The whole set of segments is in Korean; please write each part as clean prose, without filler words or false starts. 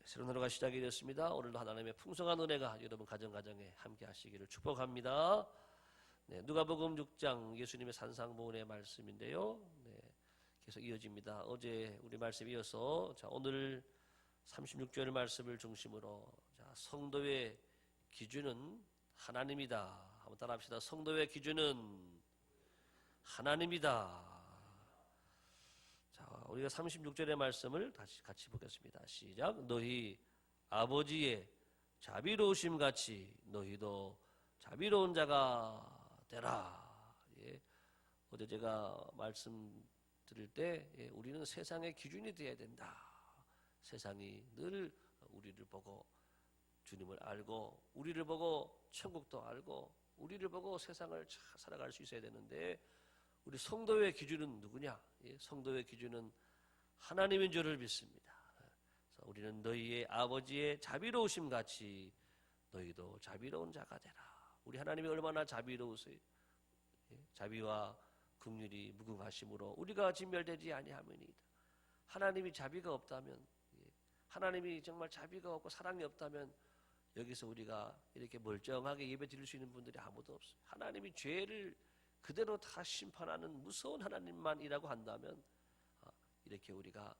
새로운 하루가 시작이 됐습니다. 오늘도 하나님의 풍성한 은혜가 여러분 가정가정에 함께 하시기를 축복합니다. 네, 누가복음 6장 예수님의 산상보훈의 말씀인데요. 네, 계속 이어집니다. 어제 우리 말씀 이어서 오늘 36절 말씀을 중심으로 성도의 기준은 하나님이다. 한번 따라합시다. 성도의 기준은 하나님이다. 우리가 36절의 말씀을 다시 같이 보겠습니다. 시작. 너희 아버지의 자비로우심 같이 너희도 자비로운 자가 되라. 예. 어제 제가 말씀 드릴 때 우리는 세상의 기준이 되어야 된다. 세상이 늘 우리를 보고 주님을 알고 우리를 보고 천국도 알고 우리를 보고 세상을 잘 살아갈 수 있어야 되는데 우리 성도의 기준은 누구냐? 성도의 기준은 하나님인 줄을 믿습니다. 그래서 우리는 너희의 아버지의 자비로우심 같이 너희도 자비로운 자가 되라. 우리 하나님이 얼마나 자비로우세요. 자비와 긍휼이 무궁하심으로 우리가 진멸되지 아니하면이다. 하나님이 자비가 없다면, 하나님이 정말 자비가 없고 사랑이 없다면 여기서 우리가 이렇게 멀쩡하게 예배 드릴 수 있는 분들이 아무도 없어요. 하나님이 죄를 그대로 다 심판하는 무서운 하나님만이라고 한다면 이렇게 우리가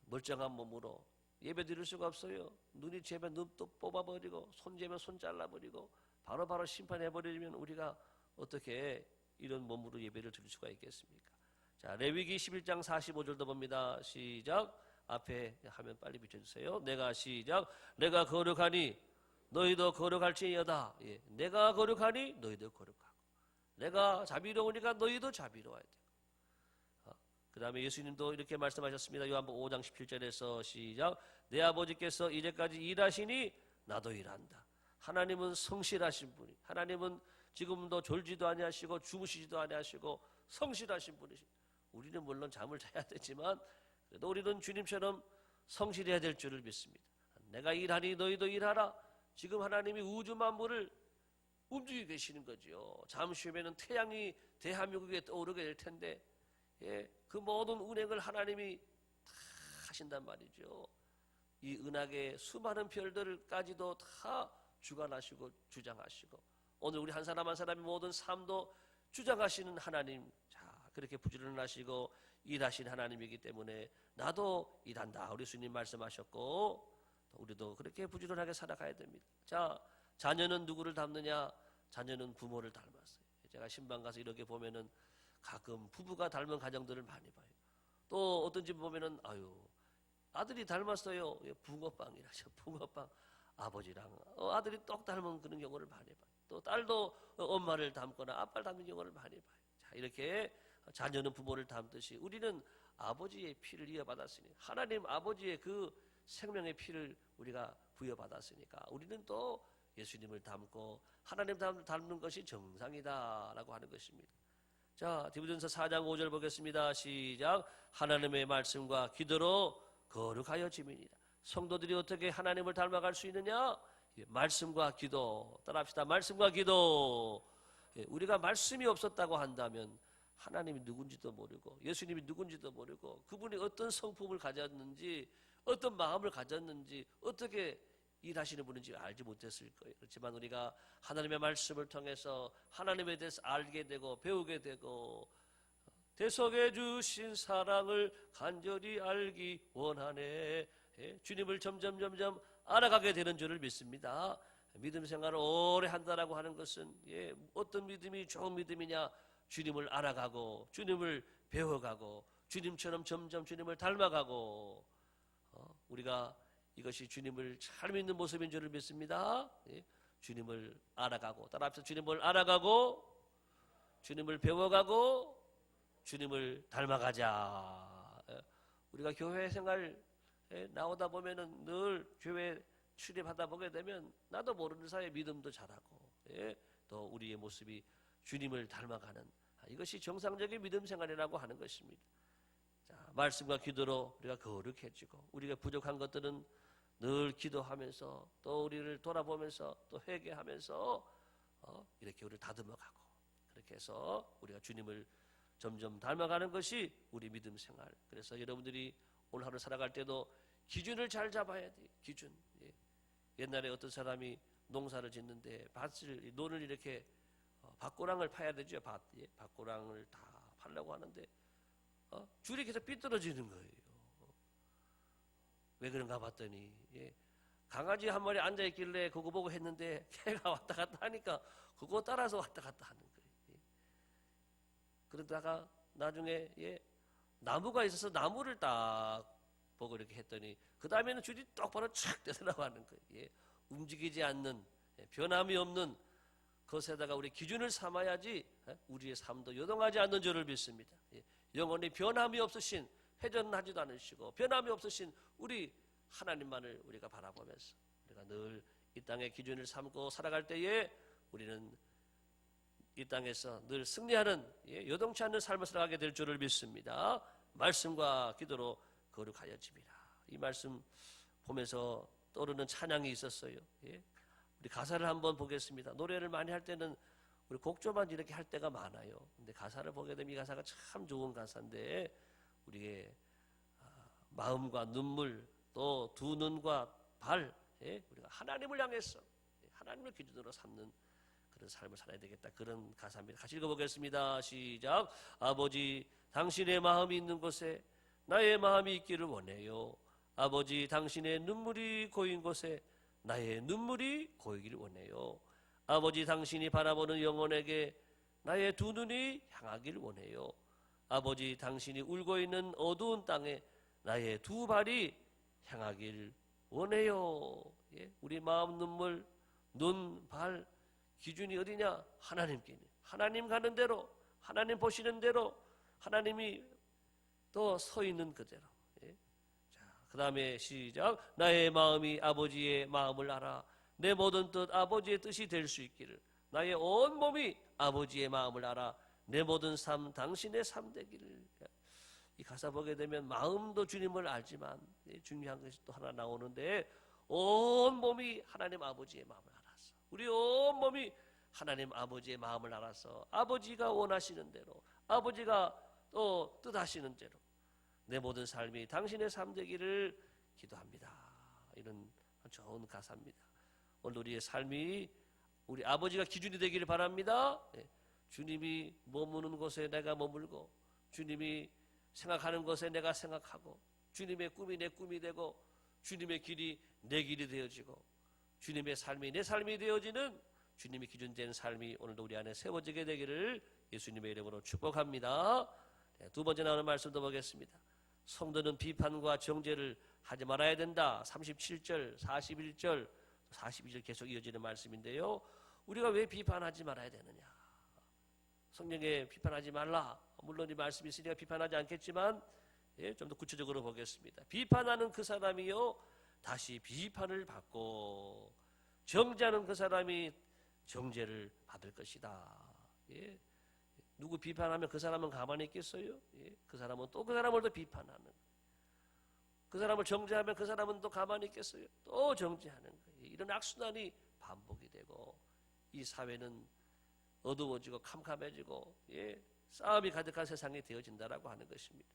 멀쩡한 몸으로 예배 드릴 수가 없어요. 눈이 죄면 눈도 뽑아버리고 손 죄면 손 잘라버리고 바로바로 심판해버리면 우리가 어떻게 이런 몸으로 예배를 드릴 수가 있겠습니까? 자, 레위기 11장 45절도 봅니다. 시작. 앞에 하면 빨리 비춰주세요. 내가 거룩하니 너희도 거룩할지어다. 내가 거룩하니 너희도 거룩하고 내가 자비로우니까 너희도 자비로워야 돼요. 그 다음에 예수님도 이렇게 말씀하셨습니다. 요한복음 5장 17절에서 시작. 내 아버지께서 이제까지 일하시니 나도 일한다. 하나님은 성실하신 분이, 하나님은 지금도 졸지도 아니하시고 주무시지도 아니하시고 성실하신 분이시. 우리는 물론 잠을 자야 되지만 그래도 우리는 주님처럼 성실해야 될 줄을 믿습니다. 내가 일하니 너희도 일하라. 지금 하나님이 우주 만물을 움직이고 계시는 거죠. 잠시 후에는 태양이 대한민국에 떠오르게 될 텐데 그 모든 운행을 하나님이 다 하신단 말이죠. 이 은하계 수많은 별들까지도 다 주관하시고 주장하시고 오늘 우리 한 사람 한 사람의 모든 삶도 주장하시는 하나님, 자 그렇게 부지런하시고 일하신 하나님이기 때문에 나도 일한다. 우리 주님 말씀하셨고 우리도 그렇게 부지런하게 살아가야 됩니다. 자, 자녀는 누구를 닮느냐? 자녀는 부모를 닮았어요. 제가 신방 가서 이렇게 보면은 가끔 부부가 닮은 가정들을 많이 봐요. 또 어떤 집 보면은 아들이 닮았어요. 붕어빵이라죠. 붕어빵 아버지랑 아들이 똑 닮은 그런 경우를 많이 봐요. 또 딸도 엄마를 닮거나 아빠를 닮는 경우를 많이 봐요. 자, 이렇게 자녀는 부모를 닮듯이 우리는 아버지의 피를 이어받았으니 하나님 아버지의 그 생명의 피를 우리가 부여받았으니까 우리는 또 예수님을 닮고 하나님 닮는 것이 정상이다라고 하는 것입니다. 자, 디모데전서 4장 5절 보겠습니다. 시작. 하나님의 말씀과 기도로 거룩하여 지민이다. 성도들이 어떻게 하나님을 닮아갈 수 있느냐? 말씀과 기도. 따라합시다. 말씀과 기도. 우리가 말씀이 없었다고 한다면 하나님이 누군지도 모르고 예수님이 누군지도 모르고 그분이 어떤 성품을 가졌는지 어떤 마음을 가졌는지 어떻게 일하시는 분인지 알지 못했을 거예요. 그렇지만 우리가 하나님의 말씀을 통해서 하나님에 대해서 알게 되고 배우게 되고 대속해 주신 사랑을 간절히 알기 원하네. 주님을 점점 알아가게 되는 줄을 믿습니다. 믿음 생활을 오래 한다라고 하는 것은 어떤 믿음이 좋은 믿음이냐? 주님을 알아가고 주님을 배워가고 주님처럼 점점 주님을 닮아가고 우리가 이것이 주님을 잘 믿는 모습인 줄을 믿습니다. 주님을 알아가고 따라합시다. 주님을 알아가고 주님을 배워가고 주님을 닮아가자. 우리가 교회 생활 나오다 보면은 늘 교회 출입하다 보게 되면 나도 모르는 사이에 믿음도 자라고 또 우리의 모습이 주님을 닮아가는 이것이 정상적인 믿음 생활이라고 하는 것입니다. 자, 말씀과 기도로 우리가 거룩해지고 우리가 부족한 것들은 늘 기도하면서 또 우리를 돌아보면서 또 회개하면서 이렇게 우리를 다듬어가고 그렇게 해서 우리가 주님을 점점 닮아가는 것이 우리 믿음 생활. 그래서 여러분들이 오늘 하루 살아갈 때도 기준을 잘 잡아야 돼. 기준. 예. 옛날에 어떤 사람이 농사를 짓는데 논을 이렇게 밭고랑을 파야 되죠. 밭고랑을 다 파려고 하는데 줄이 계속 삐뚤어지는 거예요. 왜 그런가 봤더니 강아지 한 마리 앉아 있길래 그거 보고 했는데 걔가 왔다 갔다 하니까 그거 따라서 왔다 갔다 하는 거예요. 그러다가 나중에 나무가 있어서 나무를 딱 보고 이렇게 했더니 그 다음에는 줄이 똑바로 촥 떼어나가는 거예요. 움직이지 않는 변함이 없는 것에다가 우리 기준을 삼아야지 우리의 삶도 요동하지 않는 줄을 믿습니다. 영원히 변함이 없으신, 회전하지도 않으시고 변함이 없으신 우리 하나님만을 우리가 바라보면서 우리가 늘 이 땅의 기준을 삼고 살아갈 때에 우리는 이 땅에서 늘 승리하는 요동치 않는 삶을 살아가게 될 줄을 믿습니다. 말씀과 기도로 거룩하여집니다. 이 말씀 보면서 떠오르는 찬양이 있었어요. 우리 가사를 한번 보겠습니다. 노래를 많이 할 때는 우리 곡조만 이렇게 할 때가 많아요. 근데 가사를 보게 되면 이 가사가 참 좋은 가사인데 우리의 마음과 눈물 또 두 눈과 발 우리가 하나님을 향해서 하나님을 기준으로 삼는 그런 삶을 살아야 되겠다. 그런 가사입니다. 같이 읽어보겠습니다. 시작. 아버지 당신의 마음이 있는 곳에 나의 마음이 있기를 원해요. 아버지 당신의 눈물이 고인 곳에 나의 눈물이 고이기를 원해요. 아버지 당신이 바라보는 영혼에게 나의 두 눈이 향하기를 원해요. 아버지 당신이 울고 있는 어두운 땅에 나의 두 발이 향하길 원해요. 우리 마음, 눈물, 눈, 발 기준이 어디냐? 하나님께. 하나님 가는 대로, 하나님 보시는 대로, 하나님이 또 서 있는 그대로. 그 다음에 시작. 나의 마음이 아버지의 마음을 알아 내 모든 뜻 아버지의 뜻이 될 수 있기를. 나의 온 몸이 아버지의 마음을 알아 내 모든 삶 당신의 삶 되기를. 이 가사 보게 되면 마음도 주님을 알지만 중요한 것이 또 하나 나오는데 온 몸이 하나님 아버지의 마음을 알았어. 우리 온 몸이 하나님 아버지의 마음을 알아서 아버지가 원하시는 대로 아버지가 또 뜻하시는 대로 내 모든 삶이 당신의 삶 되기를 기도합니다. 이런 좋은 가사입니다. 오늘 우리의 삶이 우리 아버지가 기준이 되기를 바랍니다. 주님이 머무는 곳에 내가 머물고 주님이 생각하는 것에 내가 생각하고 주님의 꿈이 내 꿈이 되고 주님의 길이 내 길이 되어지고 주님의 삶이 내 삶이 되어지는 주님이 기준된 삶이 오늘도 우리 안에 세워지게 되기를 예수님의 이름으로 축복합니다. 두 번째 나오는 말씀도 보겠습니다. 성도는 비판과 정죄를 하지 말아야 된다. 37절, 41절, 42절 계속 이어지는 말씀인데요. 우리가 왜 비판하지 말아야 되느냐? 성경에 비판하지 말라. 물론 이 말씀이 있으니까 비판하지 않겠지만 좀 더 구체적으로 보겠습니다. 비판하는 그 사람이요 다시 비판을 받고 정죄하는 그 사람이 정죄를 받을 것이다. 누구 비판하면 그 사람은 가만히 있겠어요? 그 사람은 또 그 사람을 더 비판하는, 그 사람을 정죄하면 그 사람은 또 가만히 있겠어요? 또 정죄하는 거예요. 이런 악순환이 반복이 되고 이 사회는 어두워지고 캄캄해지고 싸움이 가득한 세상이 되어진다라고 하는 것입니다.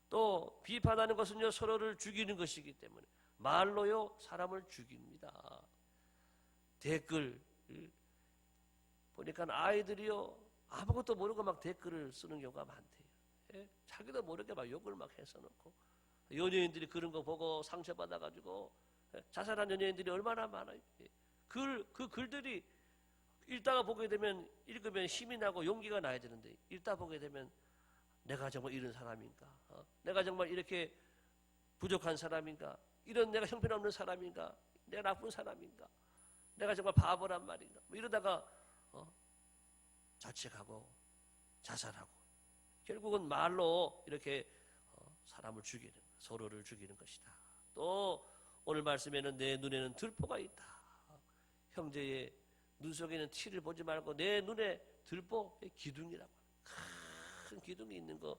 또 비판하는 것은요 서로를 죽이는 것이기 때문에 말로요 사람을 죽입니다. 댓글 보니까 아이들이요 아무것도 모르고 막 댓글을 쓰는 경우가 많대요. 자기도 모르게 막 욕을 막 해서 놓고 연예인들이 그런 거 보고 상처받아가지고 자살한 연예인들이 얼마나 많아요. 그 글들이 읽다가 보게 되면 읽으면 힘이 나고 용기가 나야 되는데 읽다 보게 되면 내가 정말 이런 사람인가? 내가 정말 이렇게 부족한 사람인가? 이런 내가 형편없는 사람인가? 내가 나쁜 사람인가? 내가 정말 바보란 말인가? 뭐 이러다가 자책하고 자살하고 결국은 말로 이렇게 사람을 죽이는, 서로를 죽이는 것이다. 또 오늘 말씀에는 내 눈에는 들보가 있다. 형제의 눈 속에는 티를 보지 말고 내 눈에 들보, 기둥이라고 큰 기둥이 있는 거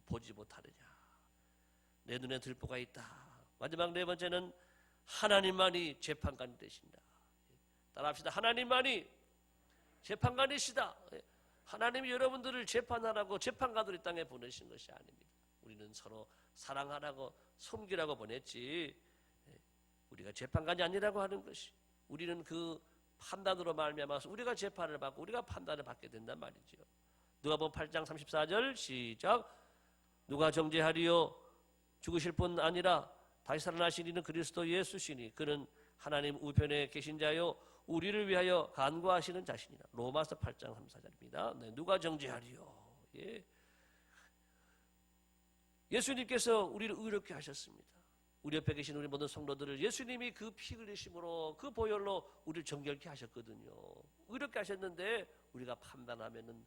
보지 못하느냐. 내 눈에 들보가 있다. 마지막 네 번째는 하나님만이 재판관이 되신다. 따라합시다. 하나님만이 재판관이시다. 하나님이 여러분들을 재판하라고 재판관으로 이 땅에 보내신 것이 아닙니다. 우리는 서로 사랑하라고 섬기라고 보냈지 우리가 재판관이 아니라고 하는 것이 우리는 그 판단으로 말미암아서 우리가 재판을 받고 우리가 판단을 받게 된단 말이죠. 누가복음 8장 34절 시작. 누가 정죄하리요 죽으실 뿐 아니라 다시 살아나신 이는 그리스도 예수시니 그는 하나님 우편에 계신 자요 우리를 위하여 간구하시는 자신이라. 로마서 8장 34절입니다. 네, 누가 정죄하리요. 예. 예수님께서 우리를 의롭게 하셨습니다. 우리 옆에 계신 우리 모든 성도들을 예수님이 그 피 흘리심으로 그 보혈로 우리를 정결케 하셨거든요. 의롭게 하셨는데 우리가 판단하면은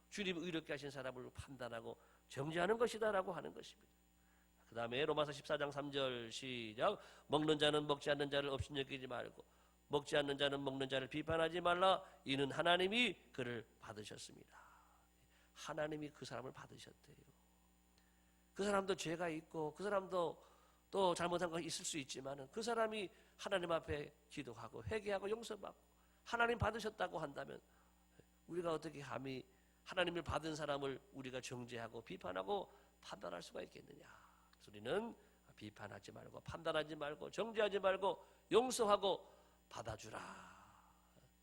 주님이 의롭게 하신 사람을 판단하고 정죄하는 것이다라고 하는 것입니다. 그 다음에 로마서 14장 3절 시작. 먹는 자는 먹지 않는 자를 업신여기지 말고 먹지 않는 자는 먹는 자를 비판하지 말라. 이는 하나님이 그를 받으셨습니다. 하나님이 그 사람을 받으셨대요. 그 사람도 죄가 있고 그 사람도 또 잘못한 거 있을 수 있지만 그 사람이 하나님 앞에 기도하고 회개하고 용서받고 하나님 받으셨다고 한다면 우리가 어떻게 감히 하나님을 받은 사람을 우리가 정죄하고 비판하고 판단할 수가 있겠느냐. 그래서 우리는 비판하지 말고 판단하지 말고 정죄하지 말고 용서하고 받아주라.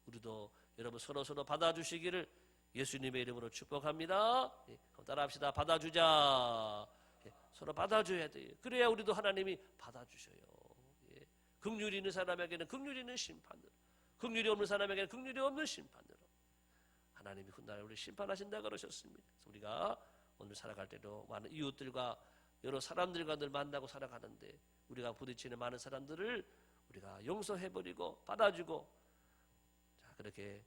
우리도 여러분 서로 받아주시기를 예수님의 이름으로 축복합니다. 따라합시다. 받아주자. 서로 받아줘야 돼요. 그래야 우리도 하나님이 받아주셔요. 예. 긍휼이 있는 사람에게는 긍휼이 있는 심판으로, 긍휼이 없는 사람에게는 긍휼이 없는 심판으로 하나님이 훗날 우리를 심판하신다 그러셨습니다. 그래서 우리가 오늘 살아갈 때도 많은 이웃들과 여러 사람들과 늘 만나고 살아가는데 우리가 부딪히는 많은 사람들을 우리가 용서해버리고 받아주고 자 그렇게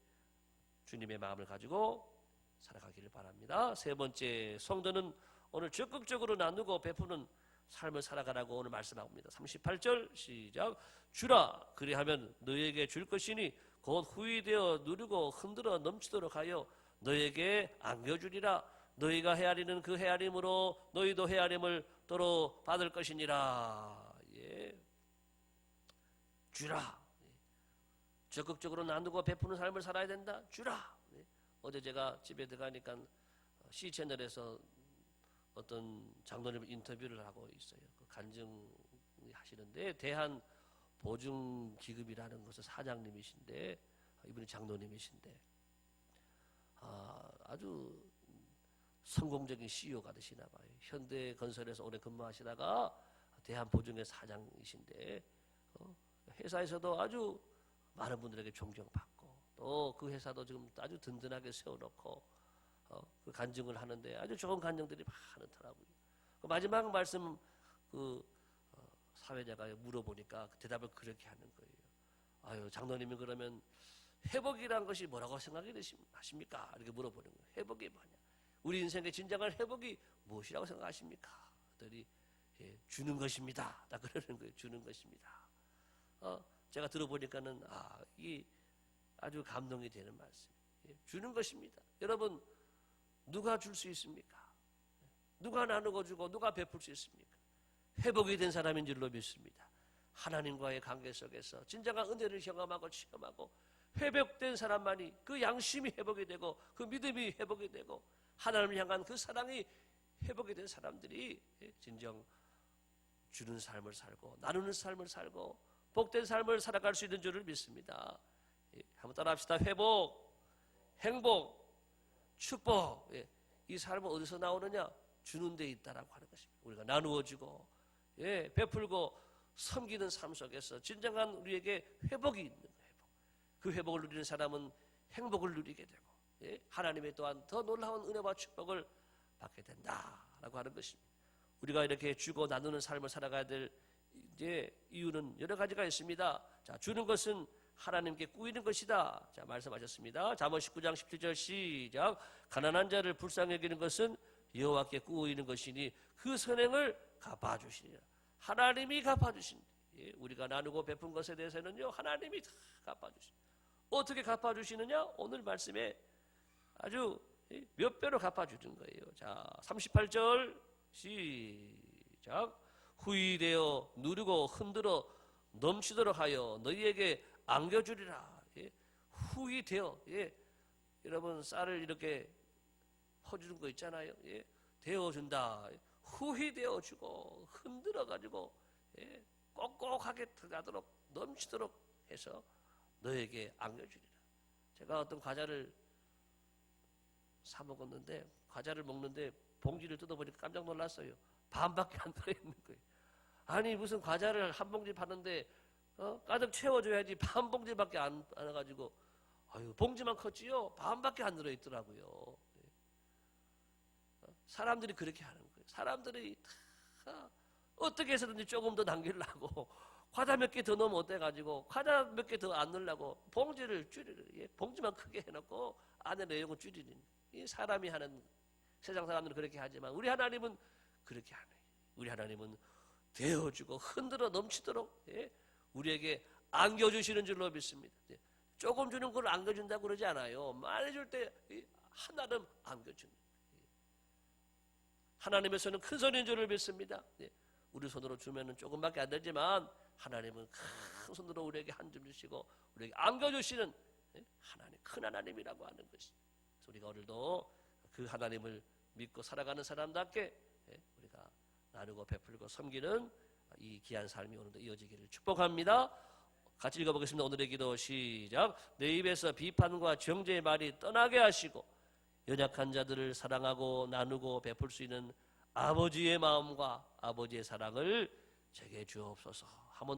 주님의 마음을 가지고 살아가기를 바랍니다. 세 번째, 성도는 오늘 적극적으로 나누고 베푸는 삶을 살아가라고 오늘 말씀합니다. 38절 시작. 주라 그리하면 너에게 줄 것이니 곧 후이되어 누르고 흔들어 넘치도록 하여 너에게 안겨주리라. 너희가 헤아리는 그 헤아림으로 너희도 헤아림을 도로 받을 것이니라. 예. 주라. 적극적으로 나누고 베푸는 삶을 살아야 된다. 주라. 어제 제가 집에 들어가니까 C채널에서 어떤 장로님 인터뷰를 하고 있어요. 그 간증하시는데 대한 보증기금이라는 것의 사장님이신데 이분이 장로님이신데 아주 성공적인 CEO가 되시나 봐요. 현대건설에서 오래 근무하시다가 대한보증의 사장이신데 회사에서도 아주 많은 분들에게 존경받고 또 그 회사도 지금 아주 든든하게 세워놓고 그 간증을 하는데 아주 좋은 간증들이 많더라고요. 그 마지막 말씀 사회자가 물어보니까 그 대답을 그렇게 하는 거예요. 아유 장로님이 그러면 회복이란 것이 뭐라고 생각이 하십니까? 이렇게 물어보는 거예요. 회복이 뭐냐? 우리 인생의 진정한 회복이 무엇이라고 생각하십니까? 그들이 주는 것입니다. 다 그러는 거예요. 주는 것입니다. 제가 들어보니까는 이 아주 감동이 되는 말씀. 주는 것입니다. 여러분 누가 줄 수 있습니까? 누가 나누고 주고 누가 베풀 수 있습니까? 회복이 된 사람인 줄로 믿습니다. 하나님과의 관계 속에서 진정한 은혜를 경험하고 체험하고 회복된 사람만이 그 양심이 회복이 되고 그 믿음이 회복이 되고 하나님을 향한 그 사랑이 회복이 된 사람들이 진정 주는 삶을 살고 나누는 삶을 살고 복된 삶을 살아갈 수 있는 줄을 믿습니다. 한번 따라합시다. 회복, 행복, 축복. 이 삶은 어디서 나오느냐? 주는 데 있다라고 하는 것입니다. 우리가 나누어주고 베풀고 섬기는 삶 속에서 진정한 우리에게 회복이 있는 거예요. 그 회복을 누리는 사람은 행복을 누리게 되고 하나님의 또한 더 놀라운 은혜와 축복을 받게 된다라고 하는 것입니다. 우리가 이렇게 주고 나누는 삶을 살아가야 될 이유는 여러 가지가 있습니다. 자, 주는 것은 하나님께 꾸이는 것이다. 자, 말씀하셨습니다. 잠언 19장 17절 시작. 가난한 자를 불쌍히 여기는 것은 여호와께 꾸이는 것이니 그 선행을 갚아주시리라. 하나님이 갚아주신다. 우리가 나누고 베푼 것에 대해서는요 하나님이 다 갚아주십니다. 어떻게 갚아주시느냐? 오늘 말씀에 아주 몇 배로 갚아주는 거예요. 자, 38절 시작. 후이되어 누르고 흔들어 넘치도록 하여 너희에게 안겨주리라. 후이되어 여러분 쌀을 이렇게 퍼주는 거 있잖아요. 데워준다. 후휘되어 주고 흔들어 가지고 꼭꼭하게 들어가도록 넘치도록 해서 너에게 안겨주리라. 제가 어떤 과자를 사 먹었는데 과자를 먹는데 봉지를 뜯어보니까 깜짝 놀랐어요. 반밖에 안 들어있는 거예요. 아니 무슨 과자를 한 봉지 파는데 가득 채워줘야지 반 봉지밖에 안 와가지고 아유 봉지만 컸지요. 반밖에 안 들어있더라고요. 사람들이 그렇게 하는 거예요. 사람들이 다 어떻게 해서든지 조금 더 남기려고 과자 몇 개 더 넣으면 어때가지고 과자 몇 개 더 안 넣으려고 봉지를 줄이는 봉지만 크게 해놓고 안에 내용을 줄이는 이 사람이 하는 세상 사람들은 그렇게 하지만 우리 하나님은 그렇게 안 해요. 우리 하나님은 되어주고 흔들어 넘치도록 우리에게 안겨주시는 줄로 믿습니다. 조금 주는 걸 안겨준다고 그러지 않아요. 많이 줄 때 하나름 안겨주는 하나님의 손은 큰 손인 줄을 믿습니다. 우리 손으로 주면은 조금밖에 안 되지만 하나님은 큰 손으로 우리에게 한 줌 주시고 우리에게 안겨주시는 하나님, 큰 하나님이라고 하는 것이 우리가 오늘도 그 하나님을 믿고 살아가는 사람답게 우리가 나누고 베풀고 섬기는 이 귀한 삶이 오늘도 이어지기를 축복합니다. 같이 읽어보겠습니다. 오늘의 기도 시작. 내 입에서 비판과 정죄의 말이 떠나게 하시고 연약한 자들을 사랑하고 나누고 베풀 수 있는 아버지의 마음과 아버지의 사랑을 제게 주옵소서.